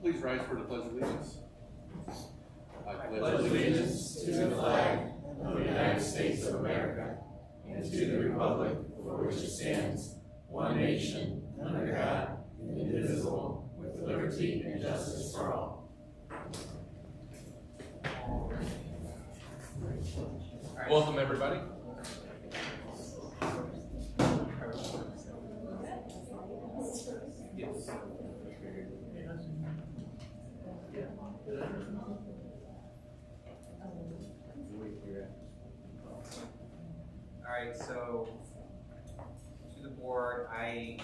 Please rise for the Pledge of Allegiance. I pledge allegiance to the flag of the United States of America and to the republic for which it stands, one nation, under God, indivisible, with liberty and justice for all. Welcome, everybody. Yes. All right, so to the board, I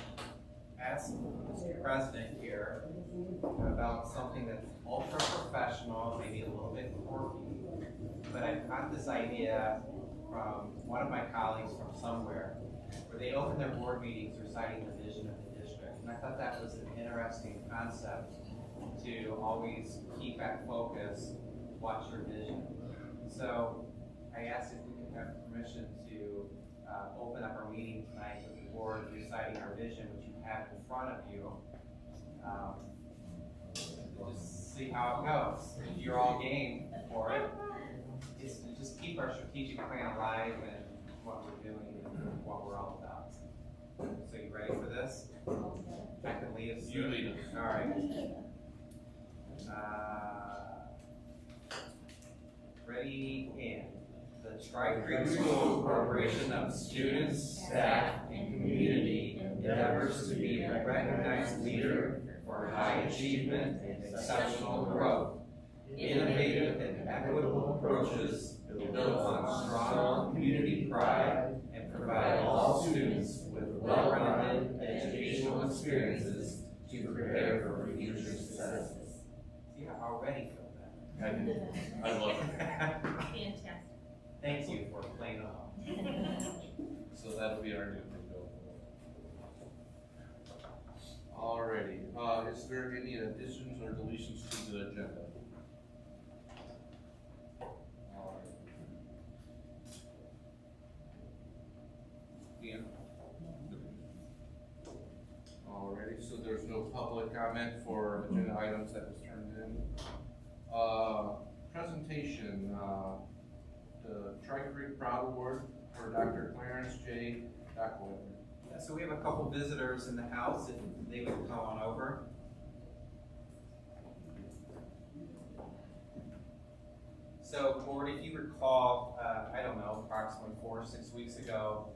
asked Mr. President here about something that's ultra professional, maybe a little bit quirky, but I got this idea from one of my colleagues from somewhere where they open their board meetings reciting the vision of the district. And I thought that was an interesting concept to always keep at focus, what's your vision. So I asked if we could have permission to open up our meeting tonight with the board reciting our vision, which you have in front of you. Just see how it goes. If you're all game for it, just keep our strategic plan alive and what we're doing and what we're all about. So you ready for this? I can lead us. You lead us. All right. Ready and the Tri-Creek School Corporation of students, staff, and community endeavors to be a recognized leader for high achievement and exceptional growth. Innovative and equitable approaches built on strong community pride and provide all students with well-rounded educational experiences to prepare for future successes. See, I already feel that. I love it. Fantastic. Thank you for playing along. So that'll be our new thing going forward. Alrighty. Is there any additions or deletions to the agenda? Ian? Alrighty, so there's no public comment for agenda items that was turned in. Presentation, the Tri-Creek Proud Award for Dr. Clarence J. Duckweather. Yeah, so we have a couple visitors in the house, if they would come on over. So, board, if you recall, I don't know, approximately 4 or 6 weeks ago,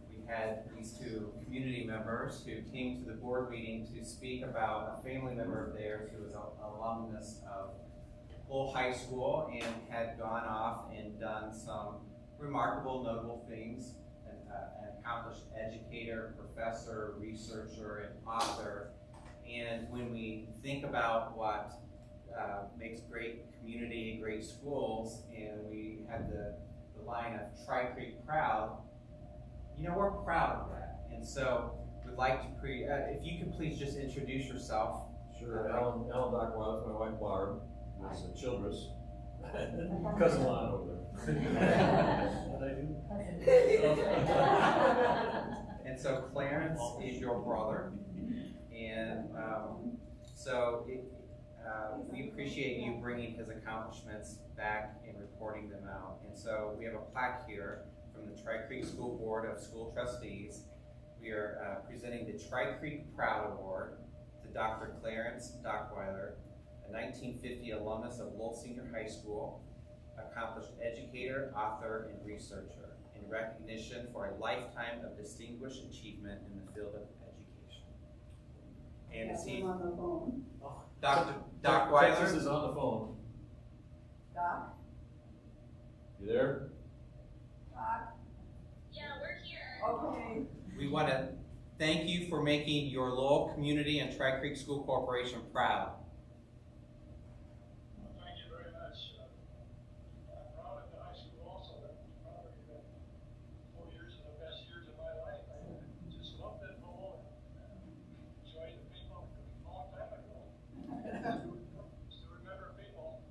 we had these two community members who came to the board meeting to speak about a family member of theirs who was an alumnus of Lowell High School and had gone off and done some remarkable, notable things, an accomplished educator, professor, researcher, and author. And when we think about what makes great community, great schools, and we had the line of Tri-Creek proud, you know, we're proud of that. And so we'd like to if you could please just introduce yourself. Sure. Alan Duckweather, my wife Barb, is a Childress. Cousin Lon over there. What I do? And so Clarence is your brother. And we appreciate you bringing his accomplishments back and reporting them out. And so we have a plaque here from the Tri-Creek School Board of School Trustees. We are presenting the Tri-Creek Proud Award to Dr. Clarence Duckweather, a 1950 alumnus of Lowell Senior High School, accomplished educator, author, and researcher, in recognition for a lifetime of distinguished achievement in the field of education. And is he on the phone? Dr. Duckweather? Texas is on the phone. Doc? You there? Doc? Yeah, we're here. Okay. We want to thank you for making your Lowell community and Tri-Creek School Corporation proud. Thank you very much. I'm proud of the high school also. I'm proud of the 4 years of the best years of my life. I just loved it whole and enjoyed the people a long time ago. Still remember people.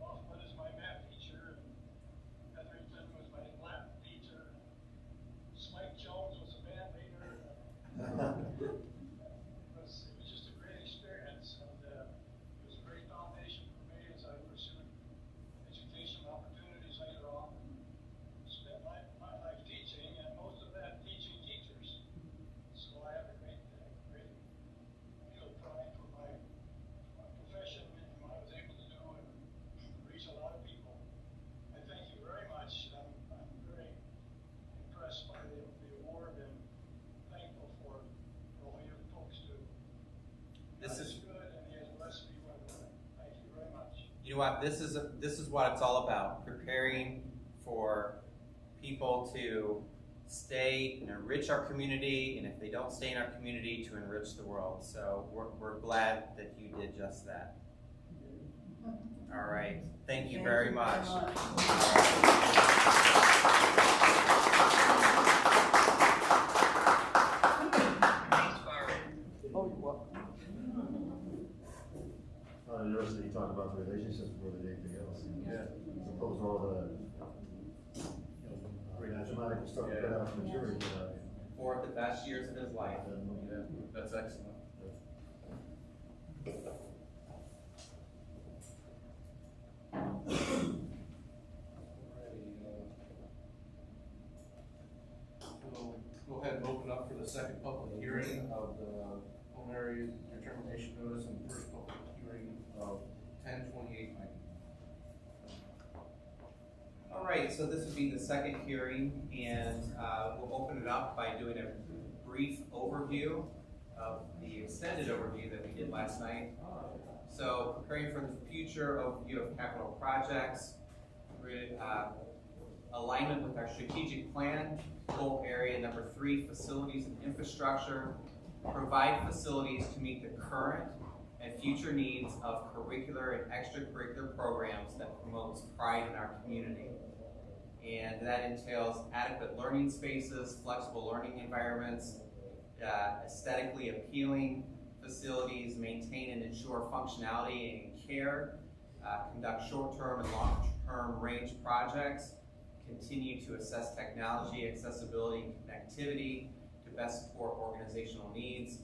Mossman is my math teacher, and Hetherington was my Latin teacher. Smike Jones was a band leader. It was just a great experience. know what, this is what it's all about, preparing for people to stay and enrich our community, and if they don't stay in our community, to enrich the world. So we're glad that you did just that. All right, thank you very much. Yours that you talk about the relationships more than anything else. Yeah. As opposed to all the traumatic stuff that happens from maturity. For the best years of his life. Yeah, that's excellent. We'll go ahead and open up for the second public hearing of the preliminary determination notice and first public hearing of 10/28/19. All right, so this would be the second hearing, and we'll open it up by doing a brief overview of the extended overview that we did last night. So preparing for the future overview of capital projects, alignment with our strategic plan, goal area number 3, facilities and infrastructure, provide facilities to meet the current and future needs of curricular and extracurricular programs that promotes pride in our community. And that entails adequate learning spaces, flexible learning environments, aesthetically appealing facilities, maintain and ensure functionality and care, conduct short-term and long-term range projects, continue to assess technology, accessibility, and connectivity to best support organizational needs,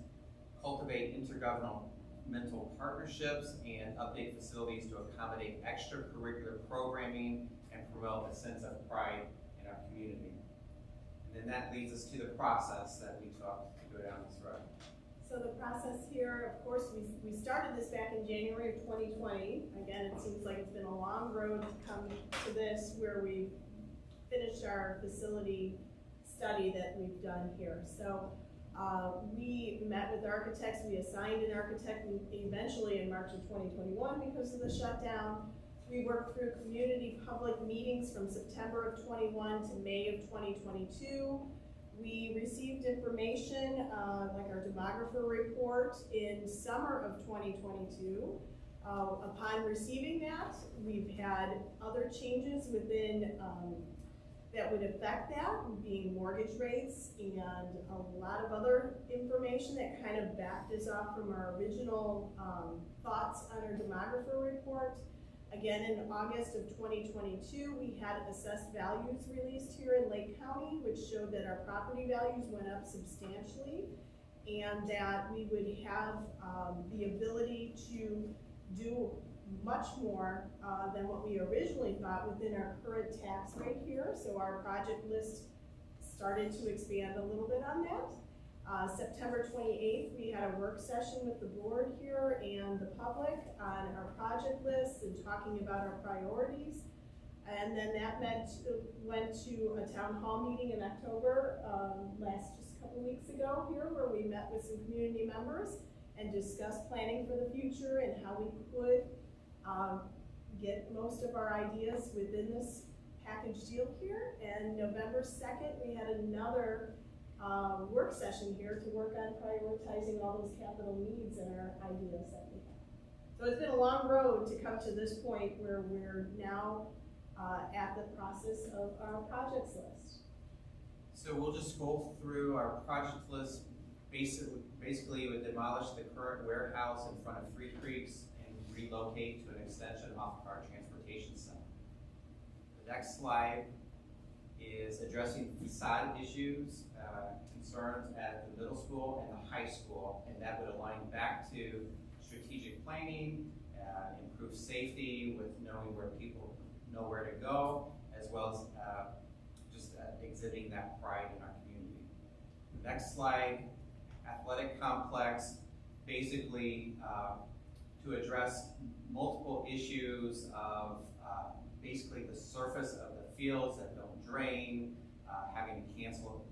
cultivate intergovernmental partnerships, and update facilities to accommodate extracurricular programming and promote a sense of pride in our community. And then that leads us to the process that we took to go down this road. So the process here, of course, we started this back in January of 2020. Again, it seems like it's been a long road to come to this, where we finished our facility study that we've done here. So we met with architects, we assigned an architect eventually in March of 2021 because of the shutdown. We worked through community public meetings from September of 21 to May of 2022. We received information, like our demographer report, in summer of 2022. Upon receiving that, we've had other changes within that would affect that, being mortgage rates and a lot of other information that kind of backed us off from our original thoughts on our demographer report. Again, in August of 2022, we had assessed values released here in Lake County, which showed that our property values went up substantially, and that we would have the ability to do much more than what we originally thought within our current tax rate here. So our project list started to expand a little bit on that. September 28th, we had a work session with the board here and the public on our project lists and talking about our priorities. And then that went to a town hall meeting in October, just a couple weeks ago here, where we met with some community members and discussed planning for the future and how we could get most of our ideas within this package deal here. And November 2nd, we had another work session here to work on prioritizing all those capital needs and our ideas that we have. So it's been a long road to come to this point where we're now at the process of our projects list. So we'll just go through our project list. Basically, it would demolish the current warehouse in front of Three Creeks and relocate to an extension off of our transportation center. The next slide is addressing facade issues, concerns at the middle school and the high school, and that would align back to strategic planning, improve safety with knowing where people know where to go, as well as just exhibiting that pride in our community. The next slide, athletic complex, basically to address multiple issues of basically the surface of the fields that don't drain, having to cancel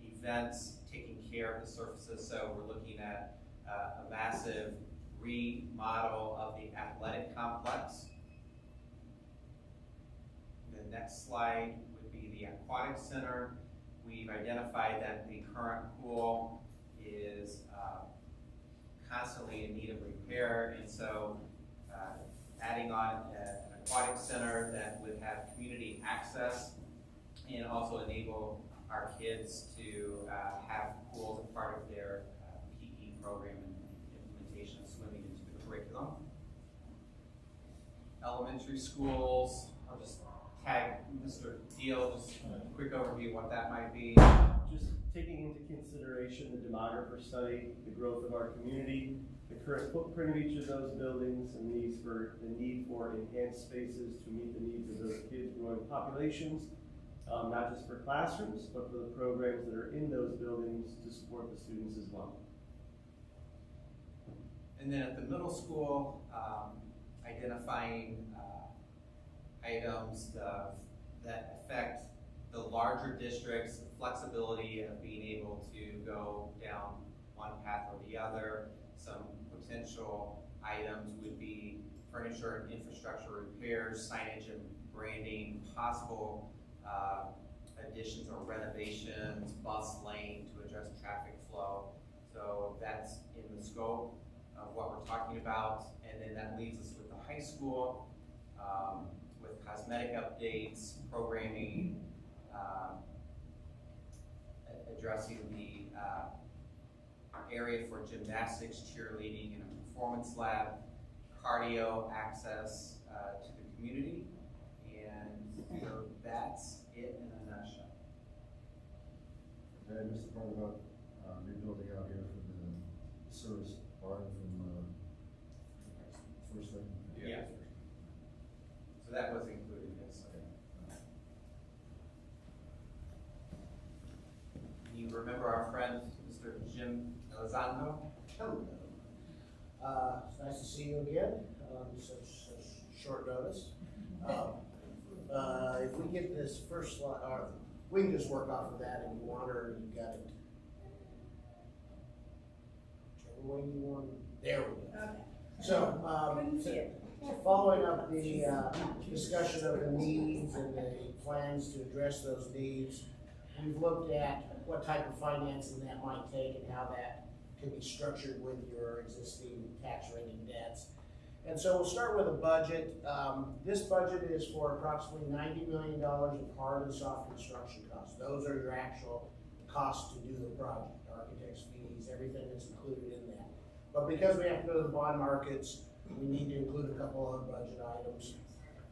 events, taking care of the surfaces. So we're looking at a massive remodel of the athletic complex. The next slide would be the aquatic center. We've identified that the current pool is constantly in need of repair, and so adding on an aquatic center that would have community access and also enable our kids to have pools as part of their PE program and implementation of swimming into the curriculum. Elementary schools, I'll just tag Mr. Deal, just a quick overview of what that might be. Just taking into consideration the demographer study, the growth of our community, the current footprint of each of those buildings, and the need for enhanced spaces to meet the needs of those kids' growing populations, not just for classrooms, but for the programs that are in those buildings to support the students as well. And then at the middle school, identifying items that affect the larger districts, the flexibility of being able to go down one path or the other. Some potential items would be furniture and infrastructure repairs, signage and branding, possible additions or renovations, bus lane to address traffic flow. So that's in the scope of what we're talking about. And then that leaves us with the high school, with cosmetic updates, programming, addressing the area for gymnastics, cheerleading, and a performance lab, cardio access to the community, and so that's it in a nutshell. Did I miss the part about rebuilding out here from the service barn from first thing? Yeah. So that was included, yes. You remember our friend, Mr. Jim Elizondo? Hello. It's nice to see you again, such short notice. If we get this first slide, or we can just work off of that if you want, or you got it. Whichever way you want. There we go. Okay. So, Couldn't see it. following up the discussion of the needs and the plans to address those needs, we've looked at what type of financing that might take and how that can be structured with your existing tax rating debts. And so we'll start with a budget. This budget is for approximately $90 million of hard and soft construction costs. Those are your actual costs to do the project, architect's fees, everything that's included in that. But because we have to go to the bond markets, we need to include a couple of budget items.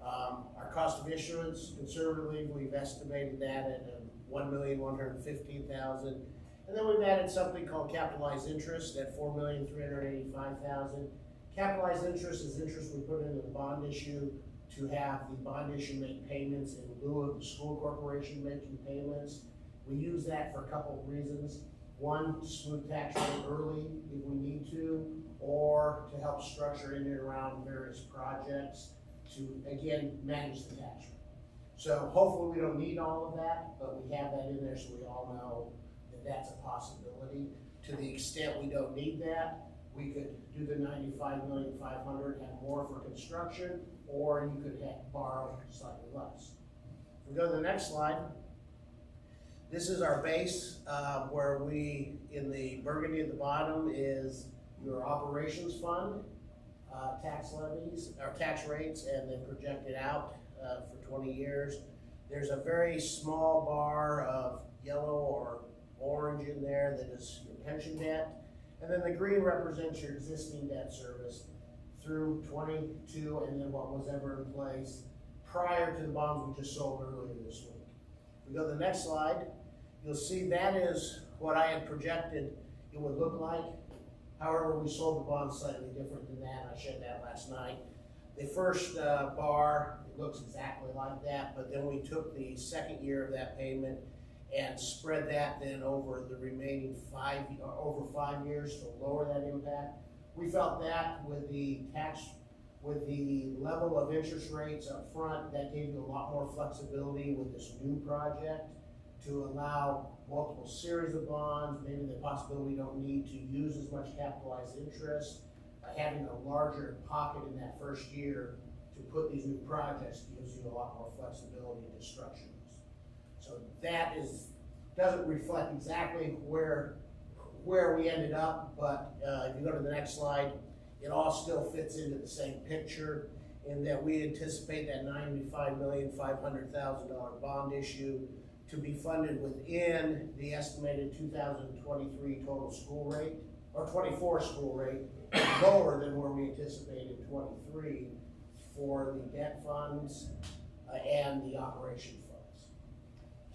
Our cost of issuance, conservatively, we've estimated that at $1,115,000. And then we've added something called capitalized interest at $4,385,000. Capitalized interest is interest we put into the bond issue to have the bond issue make payments in lieu of the school corporation making payments. We use that for a couple of reasons. One, to smooth tax rate early if we need to, or to help structure in and around various projects to, again, manage the tax rate. So hopefully we don't need all of that, but we have that in there so we all know that that's a possibility. To the extent we don't need that, we could do the $95,500,000, have more for construction, or you could borrow slightly less. If we go to the next slide, this is our base where we, in the burgundy at the bottom, is your operations fund, tax levies, or tax rates, and then projected out for 20 years. There's a very small bar of yellow or orange in there that is your pension debt. And then the green represents your existing debt service through 22 and then what was ever in place prior to the bonds we just sold earlier this week. If we go to the next slide, you'll see that is what I had projected it would look like. However, we sold the bonds slightly different than that. I shared that last night. The first bar, it looks exactly like that, but then we took the second year of that payment and spread that then over the remaining 5 years to lower that impact. We felt that with the level of interest rates up front, that gave you a lot more flexibility with this new project to allow multiple series of bonds, maybe the possibility we don't need to use as much capitalized interest. By having a larger pocket in that first year to put these new projects gives you a lot more flexibility to structure those. So that doesn't reflect exactly where we ended up, but if you go to the next slide, it all still fits into the same picture in that we anticipate that $95,500,000 bond issue to be funded within the estimated 2023 total school rate, or 24 school rate, lower than where we anticipated 23 for the debt funds and the operation funds.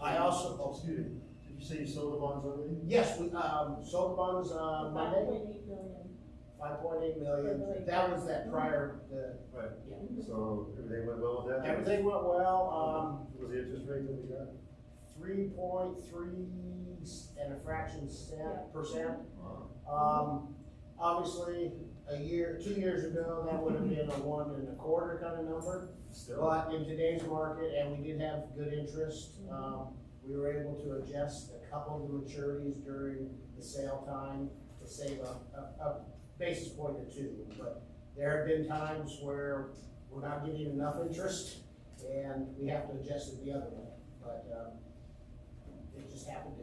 I also, Excuse me, did you say you sold the bonds already? yes, we sold bonds Monday. 5.8 million. 5.8 million. That was that prior, Right. yeah. So everything went well with that? Everything went well. What was the interest rate that we got? 3.3 and a fraction percent. Wow. Obviously, 2 years ago, that would have been a 1 1/4 kind of number. Still. But in today's market, and we did have good interest, we were able to adjust a couple of the maturities during the sale time to save a basis point or two. But there have been times where we're not getting enough interest and we have to adjust it the other way. But it just happened to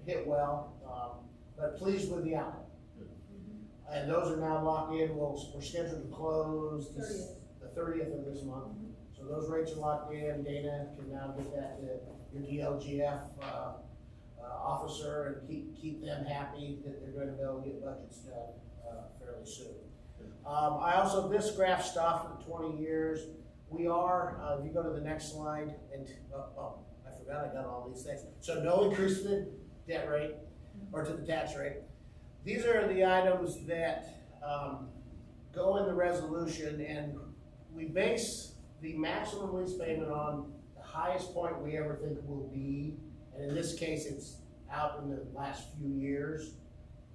hit well, but pleased with the outcome. And those are now locked in. We're scheduled to close the 30th of this month. So those rates are locked in. Dana can now get that to your DLGF officer and keep them happy that they're going to be able to get budgets done fairly soon. I also, this graph stopped at 20 years. We are, if you go to the next slide, and I forgot I got all these things. So no increase to the debt rate or to the tax rate. These are the items that go in the resolution, and we base the maximum lease payment on the highest point we ever think will be. And in this case, it's out in the last few years.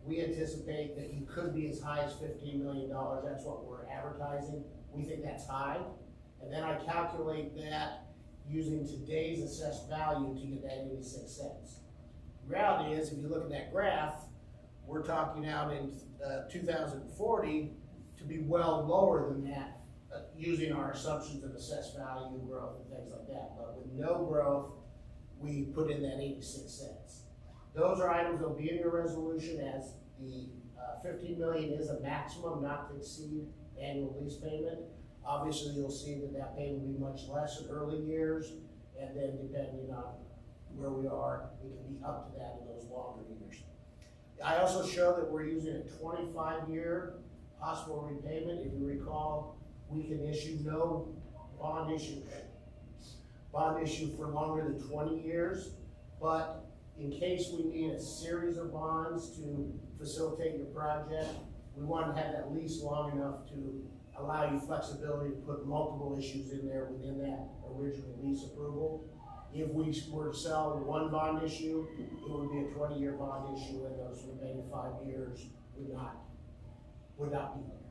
We anticipate that you could be as high as $15 million. That's what we're advertising. We think that's high. And then I calculate that using today's assessed value to get that 86 cents. The reality is, if you look at that graph, we're talking out in 2040 to be well lower than that, using our assumptions of assessed value, growth, and things like that. But with no growth, we put in that 86 cents. Those are items that will be in your resolution, as the 15 million is a maximum not to exceed annual lease payment. Obviously, you'll see that payment will be much less in early years, and then depending on where we are, we can be up to that in those longer years. I also show that we're using a 25-year possible repayment. If you recall, we can issue no bond issue for longer than 20 years, but in case we need a series of bonds to facilitate your project, we want to have that lease long enough to allow you flexibility to put multiple issues in there within that original lease approval. If we were to sell one bond issue, it would be a 20-year bond issue, and those remaining 5 years would not be there.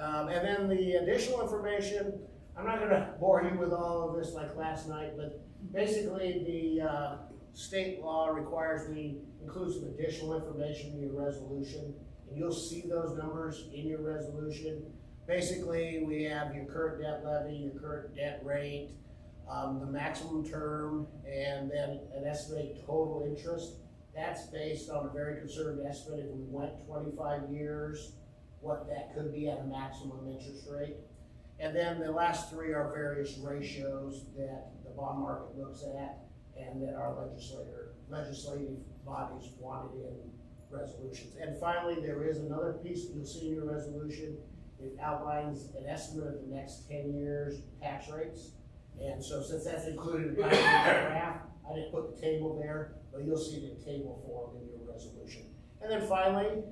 And then the additional information, I'm not going to bore you with all of this like last night, but basically the state law requires me to include some additional information in your resolution, and you'll see those numbers in your resolution. Basically, we have your current debt levy, your current debt rate, the maximum term, and then an estimated total interest. That's based on a very conservative estimate. If we went 25 years, what that could be at a maximum interest rate. And then the last three are various ratios that the bond market looks at and that our legislative bodies wanted in resolutions. And finally, there is another piece that you'll see in your resolution. It outlines an estimate of the next 10 years tax rates. And so since that's included in the graph, I didn't put the table there, but you'll see it in table form in your resolution. And then finally,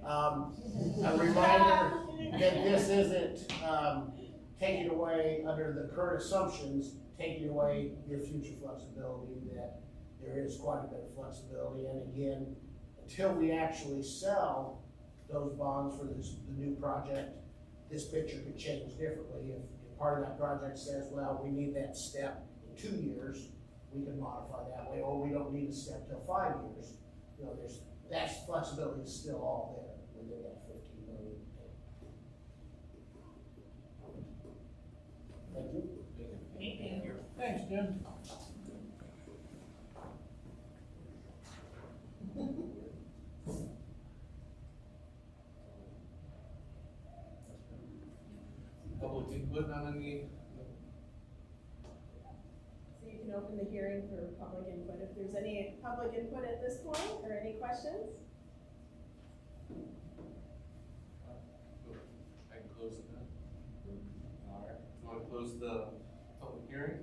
a reminder that this isn't taking away, under the current assumptions, taking away your future flexibility, that there is quite a bit of flexibility. And again, until we actually sell those bonds for the new project, this picture could change differently. If part of that project says, well, we need that step in 2 years, we can modify that way, or we don't need a step till 5 years. You know, that flexibility is still all there within that 15 million. Thank you. Thank you. Thanks, Jim. Public input on any? So you can open the hearing for public input. If there's any public input at this point, or any questions? I can close it now. All right, you want to close the public hearing?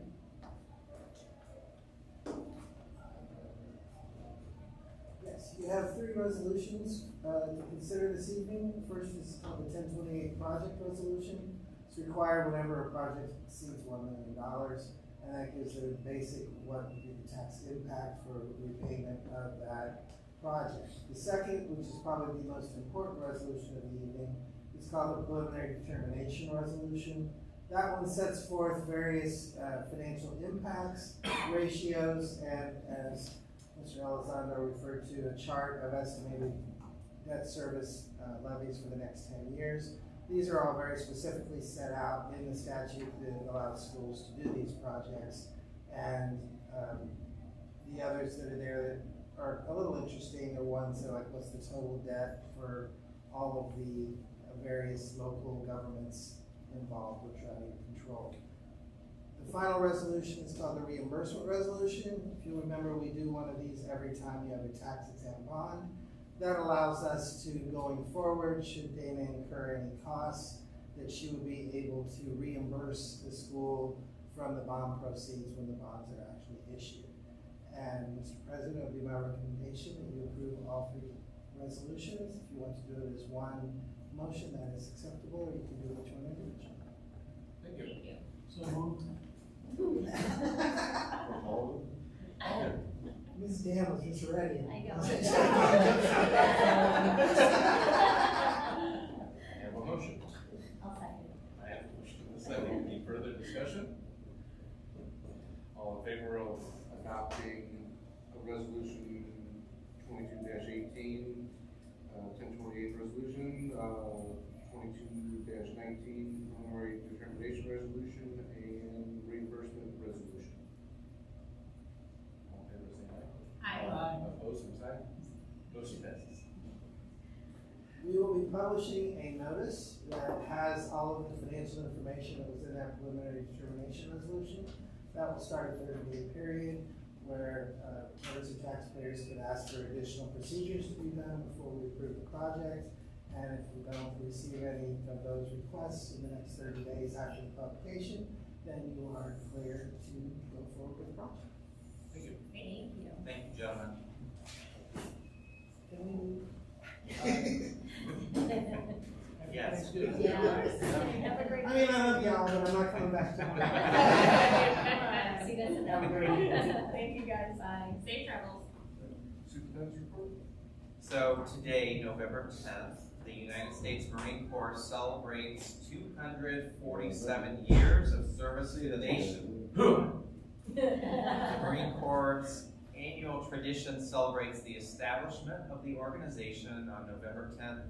Yes, you have three resolutions to consider this evening. The first is called the 1028 project resolution. It's required whenever a project exceeds $1 million, and that gives a basic what would be the tax impact for repayment of that project. The second, which is probably the most important resolution of the evening, is called the preliminary determination resolution. That one sets forth various financial impacts, ratios, and as Mr. Elizondo referred to, a chart of estimated debt service levies for the next 10 years. These are all very specifically set out in the statute that allows schools to do these projects. And the others that are there that are a little interesting are ones that are like, what's the total debt for all of the various local governments involved we're trying to control. The final resolution is called the reimbursement resolution. If you remember, we do one of these every time you have a tax-exempt bond. That allows us to, going forward, should Dana incur any costs, that she would be able to reimburse the school from the bond proceeds when the bonds are actually issued. And Mr. President, it would be my recommendation that you approve all three resolutions. If you want to do it as one motion, that is acceptable, or you can do each one individually. Thank you. Thank you. So moved. Ms. Dan was just ready. I know. I have a motion. I'll second. I have a motion and a second. Any further discussion? All in favor of adopting a resolution 22-18, 1028 resolution, 22-19 preliminary determination resolution, and reimbursement resolution? All in favor, say aye. Aye. Opposed, same sign. Motion passes. We will be publishing a notice that has all of the financial information that was in that preliminary determination resolution. That will start a 30-day period where members of taxpayers could ask for additional procedures to be done before we approve the project. And if we don't receive any of those requests in the next 30 days after the publication, then you are clear to go forward with the project. Thank you. Thank you. Thank you, gentlemen. Can we Yes. Yeah. Have a great I mean, I love y'all, but I'm not coming back tomorrow. See, that's a Have a great evening. Thank you, guys. Bye. Safe travels. Superintendent's report? So today, November 10th, the United States Marine Corps celebrates 247 years of service to the nation. The Marine Corps' annual tradition celebrates the establishment of the organization on November 10th,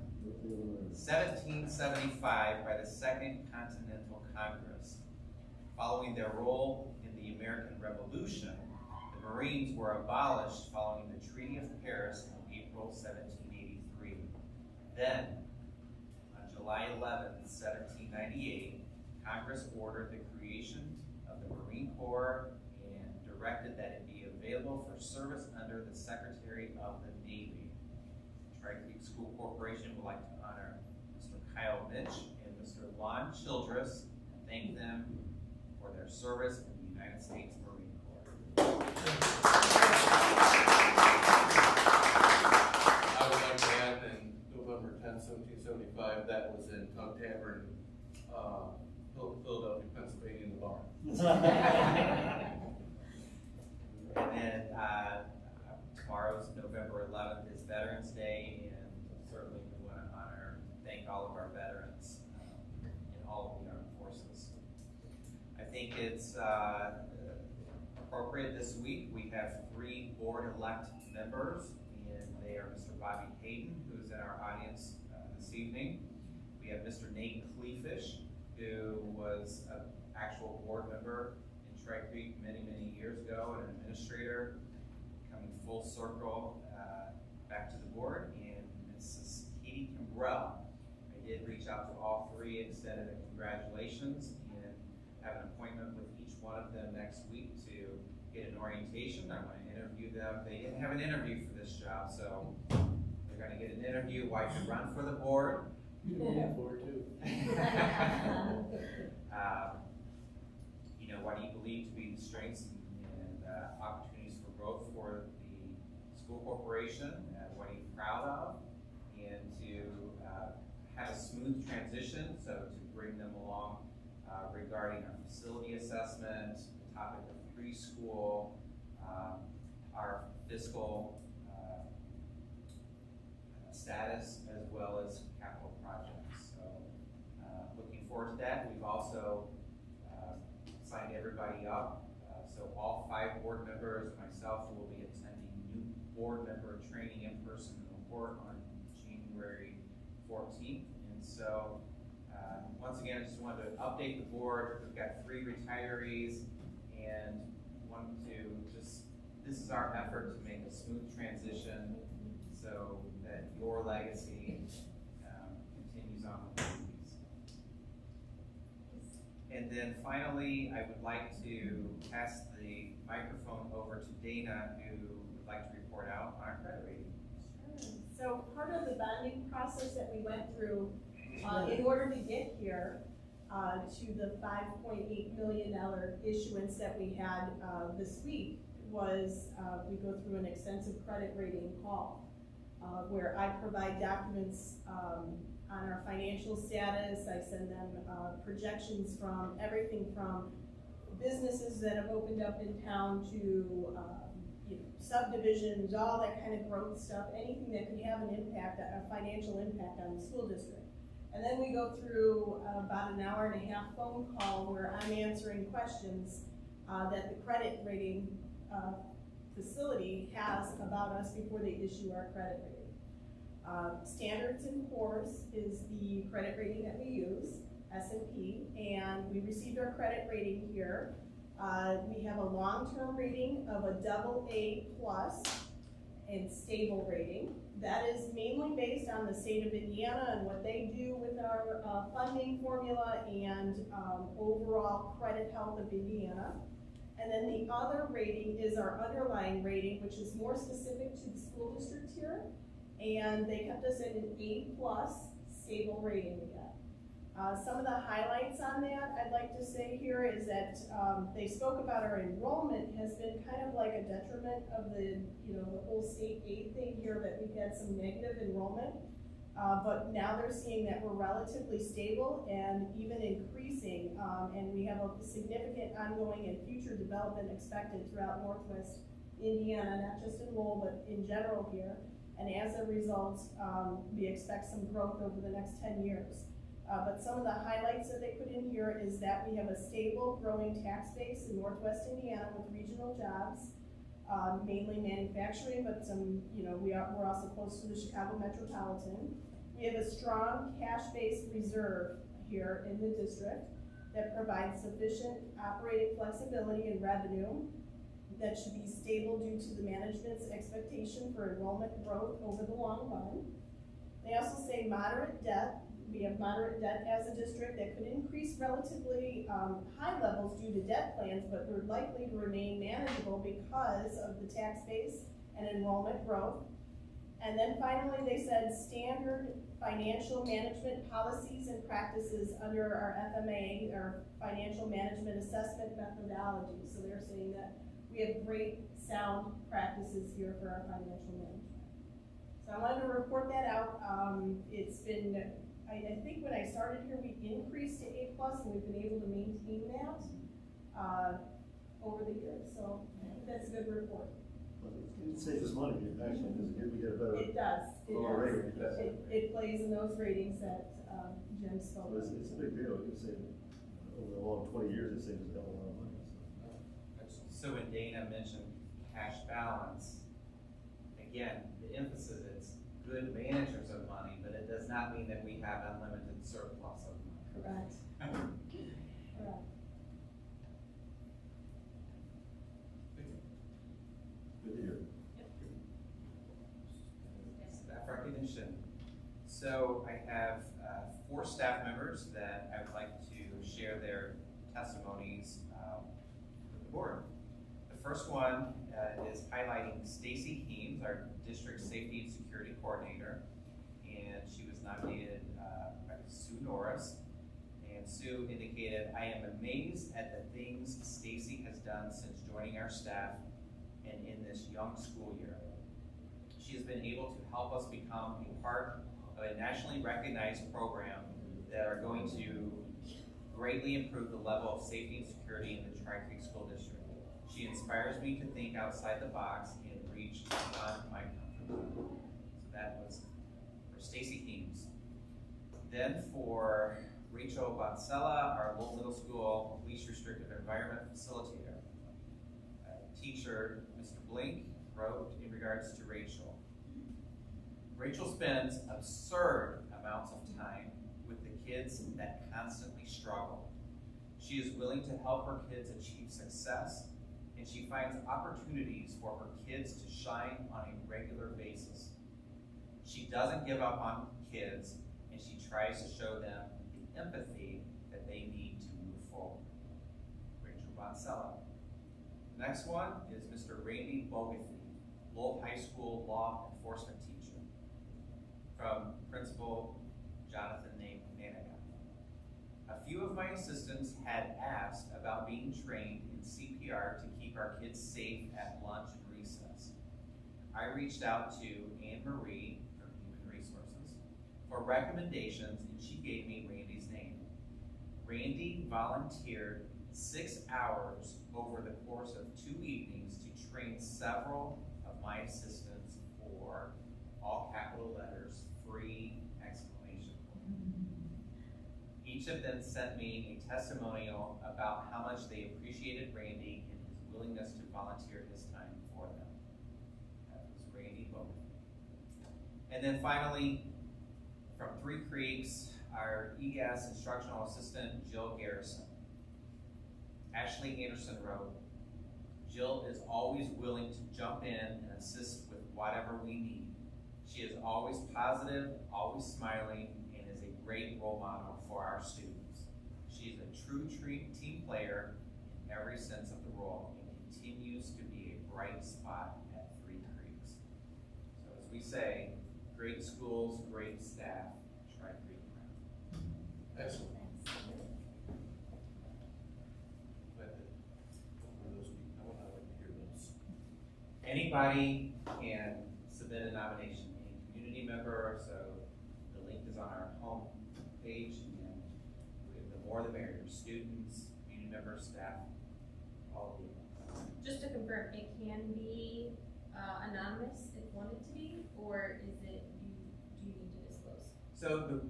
1775 by the Second Continental Congress. Following their role in the American Revolution, the Marines were abolished following the Treaty of Paris in April 1783. Then, on July 11, 1798, Congress ordered the creation of the Marine Corps and directed that it be available for service under the Secretary of the Navy. Tri-Creek School Corporation would like to honor Mr. Kyle Mitch and Mr. Lon Childress and thank them for their service in the United States Marine Corps. I would like to add, in November 10th, 1775, that was in Tug Tavern, Philadelphia, Pennsylvania, in the barn. And then tomorrow's November 11th is Veterans Day, and certainly we want to honor and thank all of our veterans in all of the armed forces. I think it's appropriate this week. We have 3 board-elect members, and they are Mr. Bobby Hayden, who is in our audience this evening. We have Mr. Nate Cleafish, who was actual board member in Tri Creek many, many years ago, and an administrator, coming full circle back to the board, and Mrs. Katie Kimbrell. I did reach out to all three, extended a congratulations, and have an appointment with each one of them next week to get an orientation. I'm going to interview them. They didn't have an interview for this job, so they're going to get an interview. Why you run for the board? You know, what do you believe to be the strengths and opportunities for growth for the school corporation? What are you proud of? And to have a smooth transition, so to bring them along regarding our facility assessment, the topic of preschool, our fiscal status, as well as capital projects. So looking forward to that. We've also signed everybody up. So all 5 board members, myself, will be attending new board member training in person in Newport on January 14th. And so once again, I just wanted to update the board. We've got 3 retirees, and wanted to just, this is our effort to make a smooth transition so that your legacy continues on with the duties. And then finally, I would like to pass the microphone over to Dana, who would like to report out on our credit rating. Sure. So part of the bonding process that we went through in order to get here to the $5.8 million issuance that we had this week was we go through an extensive credit rating call where I provide documents on our financial status. I send them projections from everything from businesses that have opened up in town to you know, subdivisions, all that kind of growth stuff, anything that could have an impact, a financial impact on the school district. And then we go through about an hour and a half phone call where I'm answering questions that the credit rating facility has about us before they issue our credit rating. Standards & Poor's is the credit rating that we use, S&P, and we received our credit rating here. We have a long-term rating of a AA+ and stable rating. That is mainly based on the state of Indiana and what they do with our funding formula and overall credit health of Indiana. And then the other rating is our underlying rating, which is more specific to the school district here. And they kept us at an A+ stable rating again. Some of the highlights on that I'd like to say here is that they spoke about our enrollment has been kind of like a detriment of the, you know, the whole state aid thing here, that we've had some negative enrollment. But now they're seeing that we're relatively stable and even increasing, and we have a significant ongoing and future development expected throughout Northwest Indiana, not just in Lowell, but in general here. And as a result, we expect some growth over the next 10 years. But some of the highlights that they put in here is that we have a stable, growing tax base in Northwest Indiana with regional jobs, mainly manufacturing, but some, you know, we're also close to the Chicago metropolitan. We have a strong cash-based reserve here in the district that provides sufficient operating flexibility and revenue that should be stable due to the management's expectation for enrollment growth over the long run. They also say moderate debt. We have moderate debt as a district that could increase relatively high levels due to debt plans, but we're likely to remain manageable because of the tax base and enrollment growth. And then finally, they said standard financial management policies and practices under our FMA, our financial management assessment methodology. So they're saying that we have great sound practices here for our financial management. So I wanted to report that out. It's been, I think when I started here, we increased to A+, and we've been able to maintain that over the years. So I think that's a good report. It saves us money, actually, because we get a better. It does. Rating. It plays in those ratings that Jim spoke So of. it's a big deal. It saves, over the long 20 years, it saves us a lot of money. So when Dana mentioned cash balance, again, the emphasis is good managers of money, but it does not mean that we have unlimited surplus of money. Correct. Correct. recognition. So I have 4 staff members that I would like to share their testimonies with the board. The first one is highlighting Stacy Heems, our district safety and security coordinator, and she was nominated by Sue Norris. And Sue indicated, "I am amazed at the things Stacy has done since joining our staff and in this young school year. She has been able to help us become a part of a nationally recognized program that are going to greatly improve the level of safety and security in the Tri-Creek School District. She inspires me to think outside the box and reach beyond my comfort zone." So that was for Stacy Heems. Then for Rachel Boncella, our Lowell Middle School least restrictive environment facilitator. Teacher Mr. Blink wrote in regards to Rachel. "Rachel spends absurd amounts of time with the kids that constantly struggle. She is willing to help her kids achieve success, and she finds opportunities for her kids to shine on a regular basis. She doesn't give up on kids, and she tries to show them the empathy that they need to move forward." Rachel Boncella. Next one is Mr. Randy Bogathy, Lowell High School law enforcement teacher. From Principal Jonathan Nanigan. "A few of my assistants had asked about being trained in CPR to keep our kids safe at lunch and recess. I reached out to Anne Marie from Human Resources for recommendations, and she gave me Randy's name. Randy volunteered 6 hours over the course of 2 evenings to train several of my assistants for, all capital letters, free exclamation point. Each of them sent me a testimonial about how much they appreciated Randy and his willingness to volunteer his time for them." That was Randy Bowman. And then finally, from 3 Creeks, our ES instructional assistant, Jill Garrison. Ashley Anderson wrote, "Jill is always willing to jump in and assist with whatever we need. She is always positive, always smiling, and is a great role model for our students. She is a true team player in every sense of the role and continues to be a bright spot at 3 Creeks." So as we say, great schools, great staff, Tri-Creek. Excellent. Anybody can submit a nomination, any community member, so the link is on our home page, and the more the merrier. Students, community members, staff, all of you. Just to confirm, it can be anonymous if wanted to be, or is it, do you need to disclose? So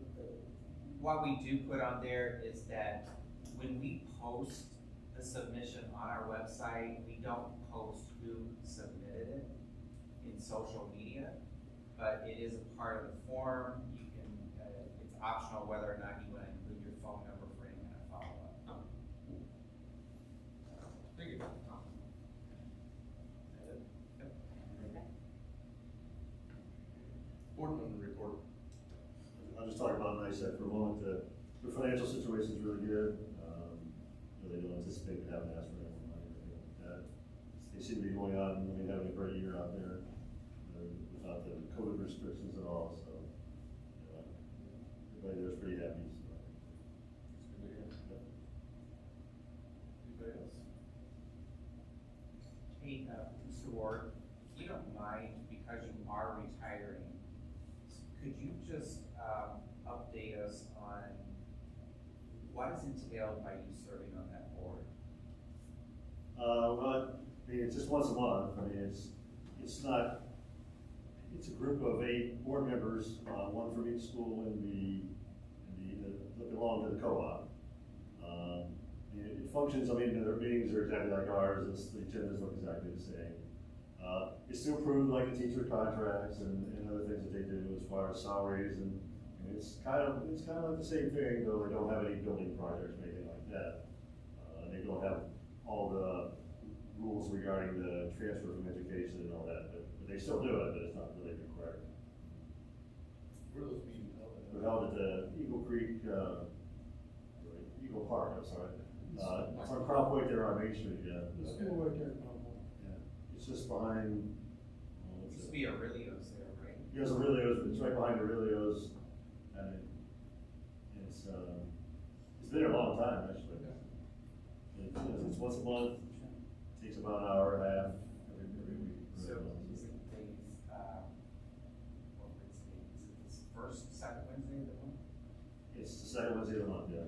what we do put on there is that when we post the submission on our website, we don't post who submitted it in social media, but it is a part of the form. You can, it's optional whether or not you want to include your phone number for any kind of follow-up. Thank you. Board member report. I'll just talk about NICEAD for a moment. The financial situation is really good. They don't anticipate having to ask for any money or anything like that. They seem to be going on, having a great year out there without the COVID restrictions at all. So everybody there's pretty happy. So. It's good to hear. Anybody else? Hey, Mr. Ward, if you don't mind, because you are retiring, could you just update us on what is entailed by you serving on that board? Well, it's just once a month. It's not. It's a group of 8 board members, one from each school that belong to the co-op. It functions. Their meetings are exactly like ours. The agendas look exactly the same. It's to approve like the teacher contracts and other things that they do as far as salaries and it's kind of like the same thing, though they don't have any building projects or anything like that. They don't have all the rules regarding the transfer from education and all that, but they still do it, but it's not really required. Where are those meetings held at? We're held at the Eagle Creek, Eagle Park, I'm sorry. It's on Crown Point there on Main Street, yeah. The school right there, Cromwell. Yeah. It's just behind, Used to be Aurelio's there, right? Yes, Aurelio's, it's right behind Aurelio's, and it's been a long time, actually. It's once a month, takes about an hour and a half every week. So is it days, what was it, is it this first, second Wednesday of the month? It's the second Wednesday of the month, yeah.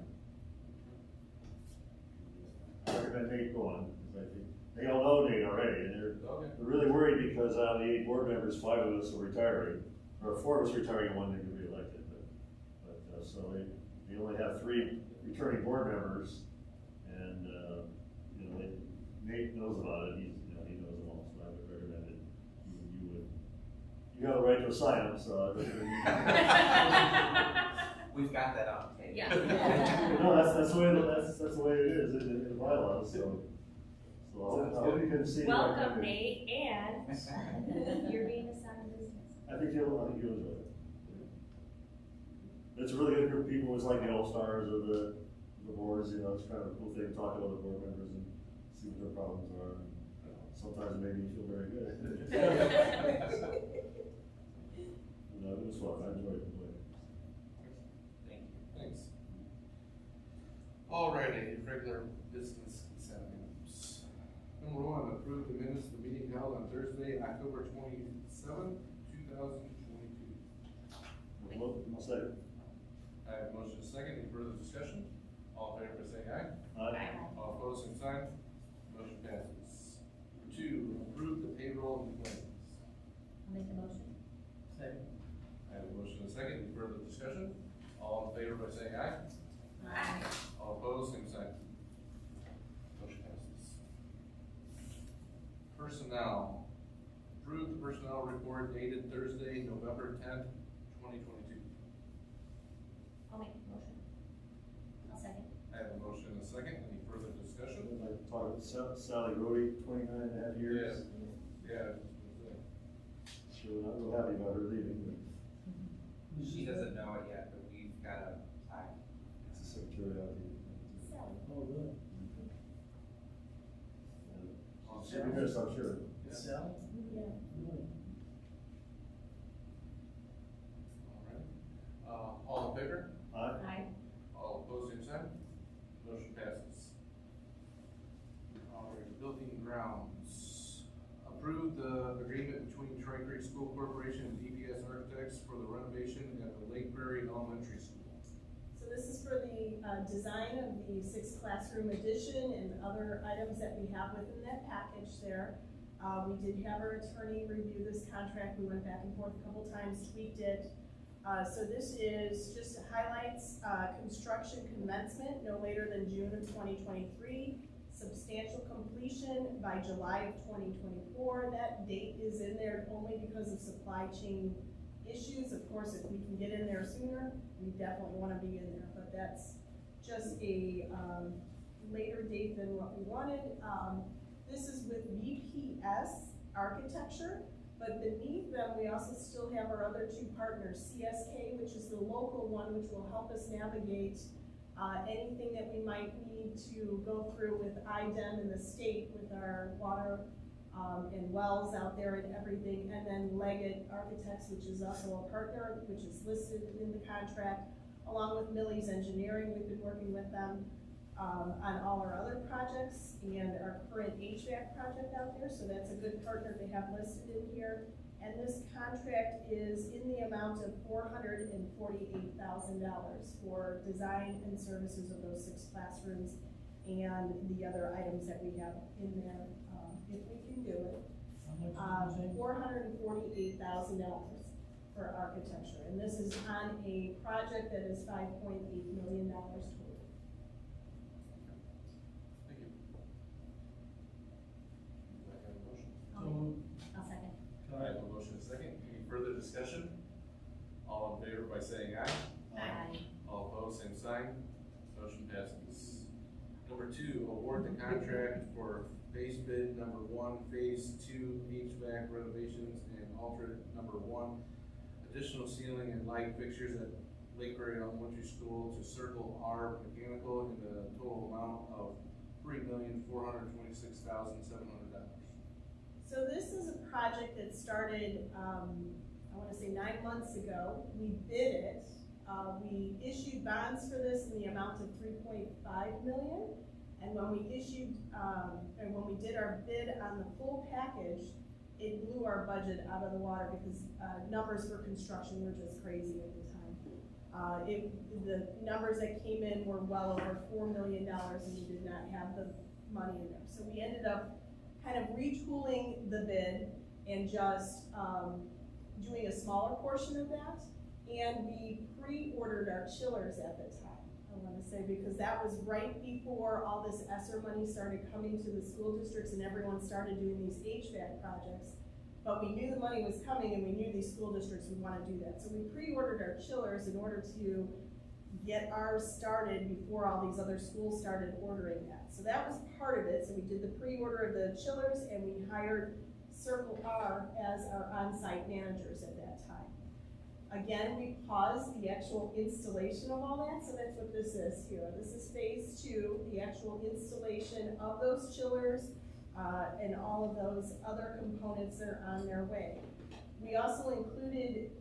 I recommend Nate going, because I think, they all know Nate already, and they're really worried because out of the 8 board members, 5 of us are retiring, or 4 of us retiring and 1 didn't get reelected, so they only have 3 returning board members, and, you know, Nate knows about it, he knows them all, so I would recommend it. You have a right to assign them, so I recommend We've got that on tape. Yeah. No, that's the way it is in the bylaws, so I hope you can see. Welcome, Nate, and you're being assigned business. I think you'll enjoy it. It's a really good group of people, it's like the all-stars of the boards, you know, it's kind of a cool thing to talk to other board members and see what their problems are. Sometimes it made me feel very good. No, it was fun, I enjoyed it. Thank you. Thanks. Alrighty, regular business consent items. Number 1, approve the minutes of the meeting held on Thursday, October 27th, 2022. I'll second. I have a motion and a second. Any further discussion? All in favor, say aye. Aye. All opposed, same sign. Motion passes. Number 2, approve the payroll and claims. I'll make the motion. Second. I have a motion and a second. Any further discussion? All in favor by saying aye. Aye. All opposed, same sign. Motion passes. Personnel. Approve the personnel report dated Thursday, November 10th, 2022. I'll make the motion. I'll second. I have a motion and a second. Any further discussion? I'd like to talk about Sally Rhodey, 29.5 years. Yeah. She was not real happy about her leaving, but She doesn't know it yet, but we've got a time. it's a secretary out here. Sally. Oh, really? She'll be missed, I'm sure. Sally? Yeah. Really? All in favor? Aye. Aye. All opposed, same sign. Motion passes. All right, building grounds. Approve the agreement between Troy Creek School Corporation and DPS Architects for the renovation at the Lake Prairie Elementary School. So this is for the design of the 6th classroom addition and other items that we have within that package there. We did have our attorney review this contract. We went back and forth a couple times, tweaked it. So this is just highlights construction commencement no later than June of 2023. Substantial completion by July of 2024. That date is in there only because of supply chain issues. Of course, if we can get in there sooner, we definitely want to be in there, but that's just a later date than what we wanted. This is with VPS Architecture, but beneath them, we also still have our other 2 partners, CSK, which is the local one, which will help us navigate anything that we might need to go through with IDEM in the state with our water and wells out there and everything, and then Leggett Architects, which is also a partner, which is listed in the contract, along with Millie's Engineering. We've been working with them on all our other projects and our current HVAC project out there, so that's a good partner to have listed in here. And this contract is in the amount of $448,000 for design and services of those 6 classrooms and the other items that we have in there, if we can do it. $448,000 for architecture, and this is on a project that is $5.8 million total. Thank you. Do I have a motion? I'll second. I have a motion and a second. Any further discussion? All in favor by saying aye. Aye. All opposed, same sign. Motion passes. Number 2, award the contract for base bid number 1, phase 2 HVAC renovations and alternate number 1, additional ceiling and light fixtures at Lake Prairie Elementary School to Circle R Mechanical in the total amount of $3,426,700. So this is a project that started, I wanna say 9 months ago. We bid it. We issued bonds for this in the amount of $3.5 million. And when we issued, and when we did our bid on the full package, it blew our budget out of the water because numbers for construction were just crazy at the time. The numbers that came in were well over $4 million and we did not have the money in there. So we ended up kind of retooling the bid and just doing a smaller portion of that. And we pre-ordered our chillers at the time, I want to say, because that was right before all this ESSER money started coming to the school districts and everyone started doing these HVAC projects. But we knew the money was coming and we knew these school districts would want to do that. So we pre-ordered our chillers in order to get ours started before all these other schools started ordering that. So that was part of it. So we did the pre-order of the chillers and we hired Circle R as our on-site managers at that time. Again, we paused the actual installation of all that, so that's what this is here. This is phase 2, the actual installation of those chillers and all of those other components that are on their way. We also included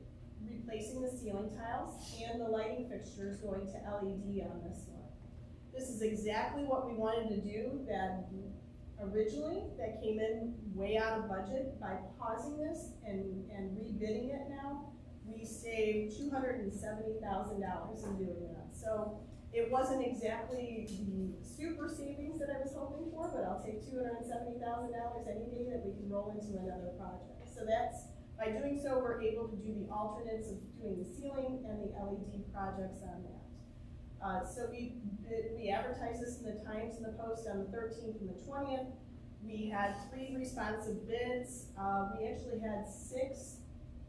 replacing the ceiling tiles and the lighting fixtures going to LED on this one. This is exactly what we wanted to do that originally that came in way out of budget. By pausing this and rebidding it now, we saved $270,000 in doing that. So it wasn't exactly the super savings that I was hoping for, but I'll take $270,000 any day that we can roll into another project. So that's, by doing so, we're able to do the alternates of doing the ceiling and the LED projects on that. So we advertised this in the Times and the Post on the 13th and the 20th. We had 3 responsive bids. We actually had 6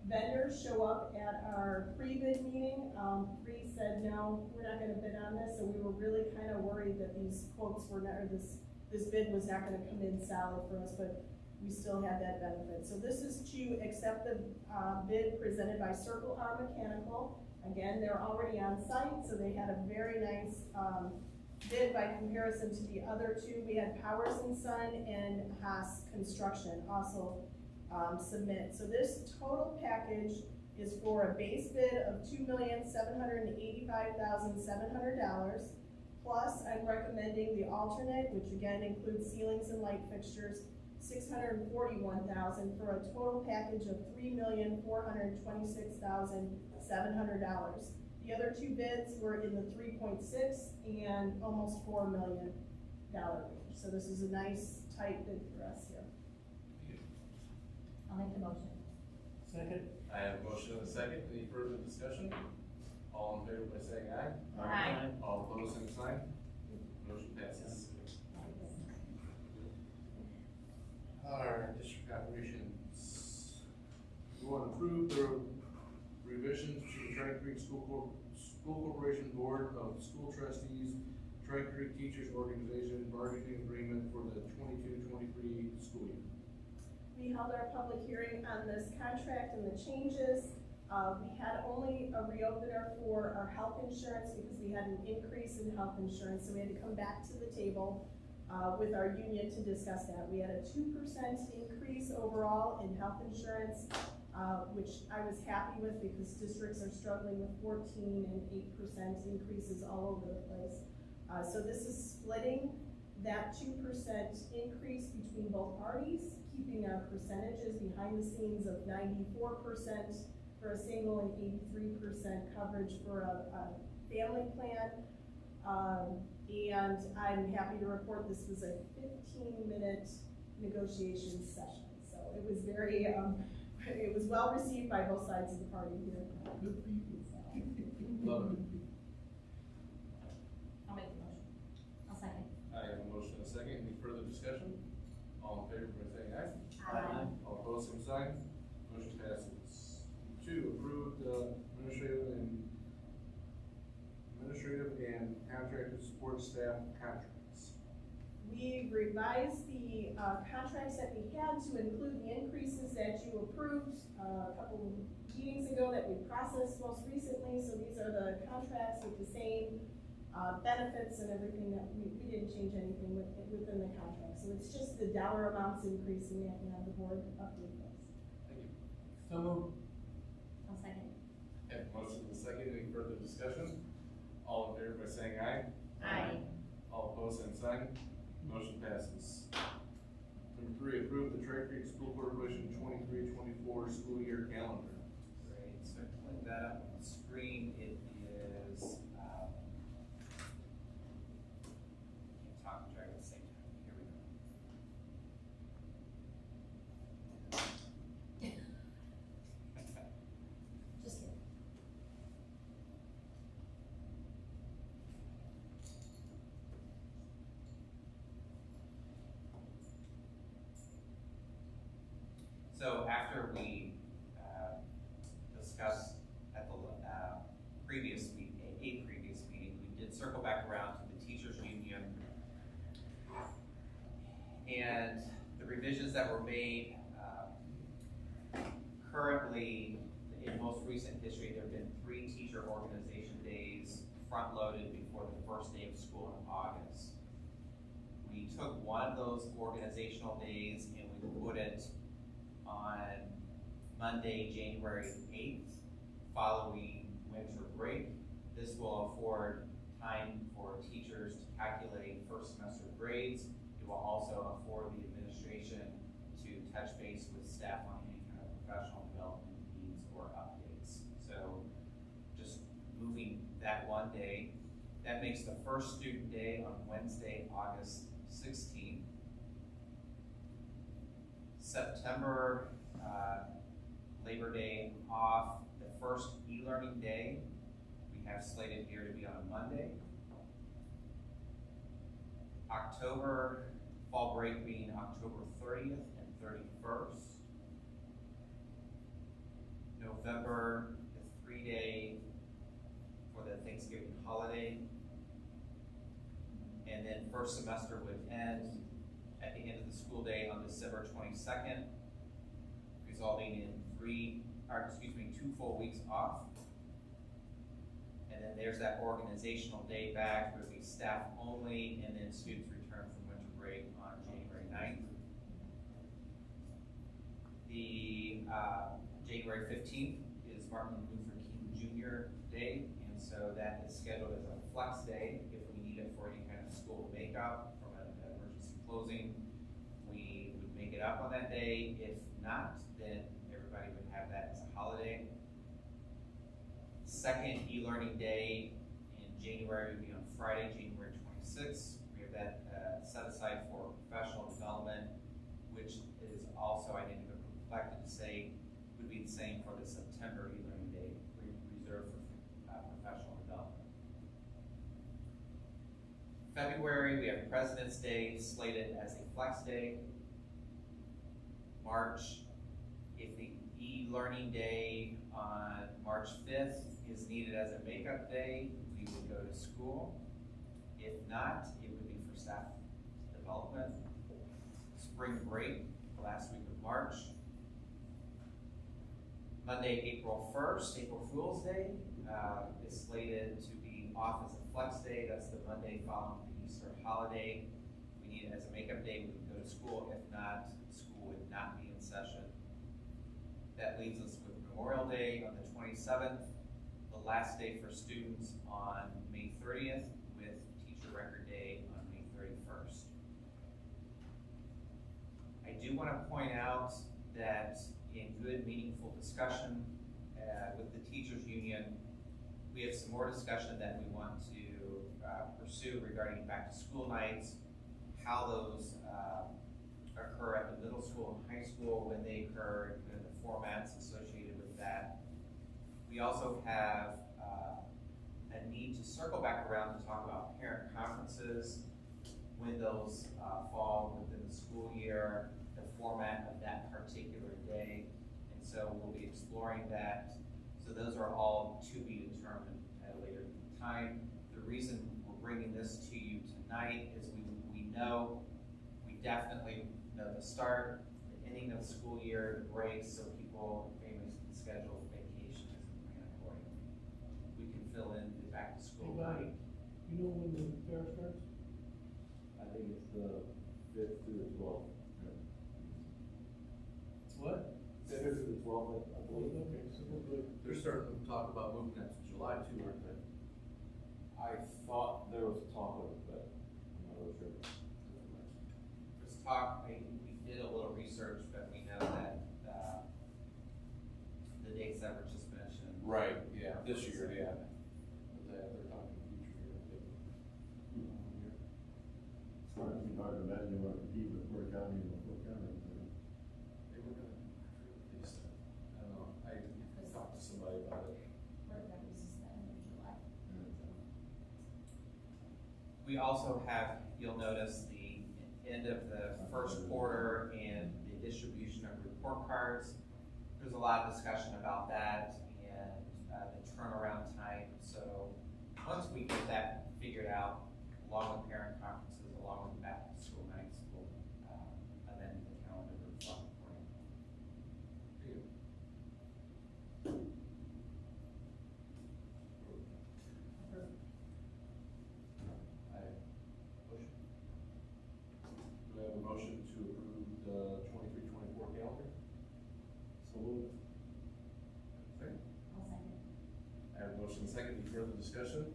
vendors show up at our pre-bid meeting. 3 said, no, we're not gonna bid on this, and we were really kind of worried that these quotes were not, or this bid was not gonna come in solid for us, but we still had that benefit. So this is to accept the bid presented by Circle R Mechanical. Again, they're already on site, so they had a very nice bid by comparison to the other 2. We had Powers & Son and Haas Construction also submit. So this total package is for a base bid of $2,785,700. Plus, I'm recommending the alternate, which again includes ceilings and light fixtures, $641,000 for a total package of $3,426,700. The other 2 bids were in the 3.6 and almost $4 million range. So this is a nice tight bid for us here. I'll make the motion. Second. I have a motion and a second. Any further discussion? All in favor by saying aye. Aye. All opposed, same sign. Motion passes. Our district operations. We want to approve the revisions to the Tri Creek School Corporation Board of School Trustees, Tri Creek Teachers Organization bargaining agreement for the 22-23 school year. We held our public hearing on this contract and the changes. We had only a reopener for our health insurance because we had an increase in health insurance, so we had to come back to the table with our union to discuss that. We had a 2% increase overall in health insurance, which I was happy with because districts are struggling with 14 and 8% increases all over the place. So this is splitting that 2% increase between both parties, keeping our percentages behind the scenes of 94% for a single and 83% coverage for a family plan. And I'm happy to report this was a 15-minute negotiation session. So it was very, it was well received by both sides of the party here. Good for you. Love it. I'll make the motion. I'll second. I have a motion and a second. Any further discussion? All in favor by saying aye. Aye. All opposed, same sign. Motion passes. 2, approve the administrative and contracted support staff contracts. We revised the contracts that we had to include the increases that you approved a couple meetings ago that we we processed most recently, so these are the contracts with the same benefits and everything that we didn't change anything within the contract. So it's just the dollar amounts increasing that we have the board update those. Thank you. So moved. I'll second. Have a motion and a second, any further discussion? All in favor by saying aye. Aye. All opposed, same sign. Motion passes. Number 3, approve the Trail Creek School Corporation 23-24 school year calendar. Great, so pulling that up on the screen, it is, can't talk and drive at the same time, here we go. Just kidding. So after we discussed at the previous meeting, a previous meeting, we did circle back around to the teachers union and the revisions that were made. Currently, in most recent history, there have been 3 teacher organization days front-loaded before the first day of school in August. We took one of those organizational days and we put it on Monday, January 8th, following winter break. This will afford time for teachers to calculate first semester grades. It will also afford the administration to touch base with staff on any kind of professional development needs or updates. So just moving that one day, that makes the first student day on Wednesday, August 16th. September, Labor Day off. The first e-learning day we have slated here to be on a Monday. October, fall break being October 30th and 31st. November, the 3-day for the Thanksgiving holiday. And then first semester would end at the end of the school day on December 22nd, resulting in 2 full weeks off. And then there's that organizational day back where it would be staff only, and then students return from winter break on January 9th. The January 15th is Martin Luther King Jr. Day, and so that is scheduled as a flex day if we need it for any kind of school makeup from an emergency closing. We would make it up on that day. If not, then everybody would have that as a holiday. Second e-learning day in January would be on Friday, January 26th. We have that set aside for professional development, which is also, I didn't even reflect to say, would be the same for the September e-learning day, reserved for professional development. February, we have President's Day slated as a flex day. March, if the e-learning day on March 5th is needed as a makeup day, we would go to school. If not, it would be for staff development. Spring break, last week of March. Monday, April 1st, April Fool's Day, is slated to be off as a flex day. That's the Monday following the Easter holiday. If we need it as a makeup day, we can go to school. If not, school would not be in session. That leaves us with Memorial Day on the 27th, the last day for students on May 30th, with Teacher Record Day on May 31st. I do want to point out that in good, meaningful discussion with the teachers union, we have some more discussion that we want to pursue regarding back to school nights, how those occur at the middle school and high school, when they occur, and the formats associated with that. We also have a need to circle back around to talk about parent conferences, when those fall within the school year, the format of that particular day. And so we'll be exploring that. So those are all to be determined at a later time. The reason we're bringing this to you tonight is we know, we definitely know the start, the ending of the school year, the breaks, so people, families can schedule vacations and schedule when the fair starts? I think it's the 5th through the 12th. What? 5th through the 12th, I believe. Okay, so we're good. They're starting to talk about moving that to July too, aren't they? I thought there was talk of it, but I'm not really sure. There's talk, we did a little research, but we know that, the dates that were just mentioned. Right, yeah, this year, yeah. They're talking future year. It's hard to imagine they want to compete with Porter County and Fort County. They were gonna, they said, I don't know, I talked to somebody about it. We also have, you'll notice the end of the first quarter and the distribution of report cards. There's a lot of discussion about that and the turnaround time. So once we get that figured out, along with parent conferences, along with back to school nights, we'll amend the calendar to reflect accordingly. Do I have a motion to approve the 23-24 calendar? So moved. Second. I'll second. I have a motion second. Any further discussion?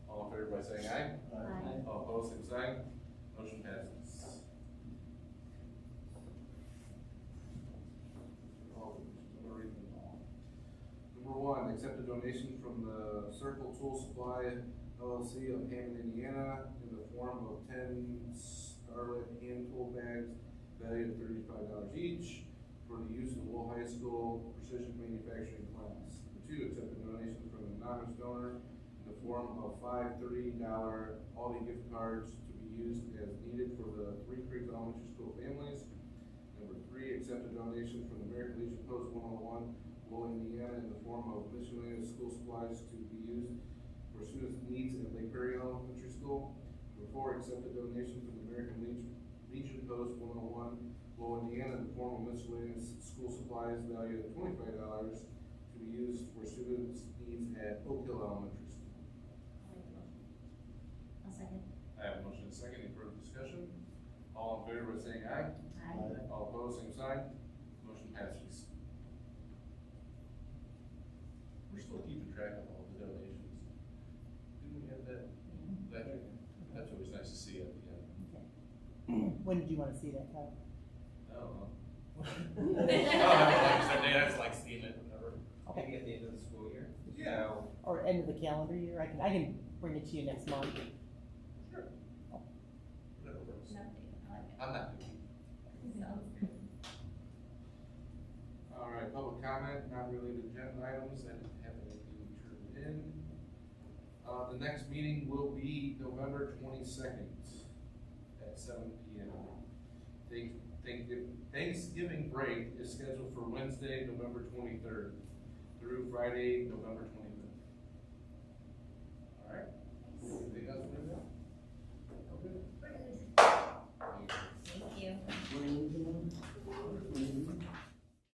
All in favor by saying aye. Aye. All opposed, same sign. Motion passes. Number one, accept a donation from the Circle Tool Supply LLC of Hammond, Indiana, in the form of 10 Scarlet hand tool bags valued at $35 each for the use of Lowell High School precision manufacturing class. Number two, accept a donation from an anonymous donor in the form of 5 $30 Aldi gift cards to be used as needed for the Three Creeks Elementary School families. Number three, accept a donation from the American Legion Post 101, Lowell, Indiana, in the form of miscellaneous school supplies to be used for students' needs at Lake Prairie Elementary School. Number four, accept a donation from the American Legion Post 101, Lowell, Indiana, in the form of miscellaneous school supplies valued at $25 to be used for students' needs at Oak Hill Elementary School. I'll second. I have a motion and a second. Any further discussion? All in favor by saying aye. Aye. All opposed, same sign. Motion passes. We're still keeping track of all the donations. Didn't we have that? That's always nice to see at the end. When did you want to see that, Kyle? I don't know. I just like seeing it, whatever. Maybe at the end of the school year. Yeah. So, Or end of the calendar year? I can bring it to you next month. Sure. Whatever works. Nothing, I like it. I'm not picky. Sounds good. All right, public comment, not related agenda items. I didn't have anything turned in. The next meeting will be November 22nd at 7 p.m. Thanksgiving break is scheduled for Wednesday, November 23rd through Friday, November 25th. All right. Anything else for that?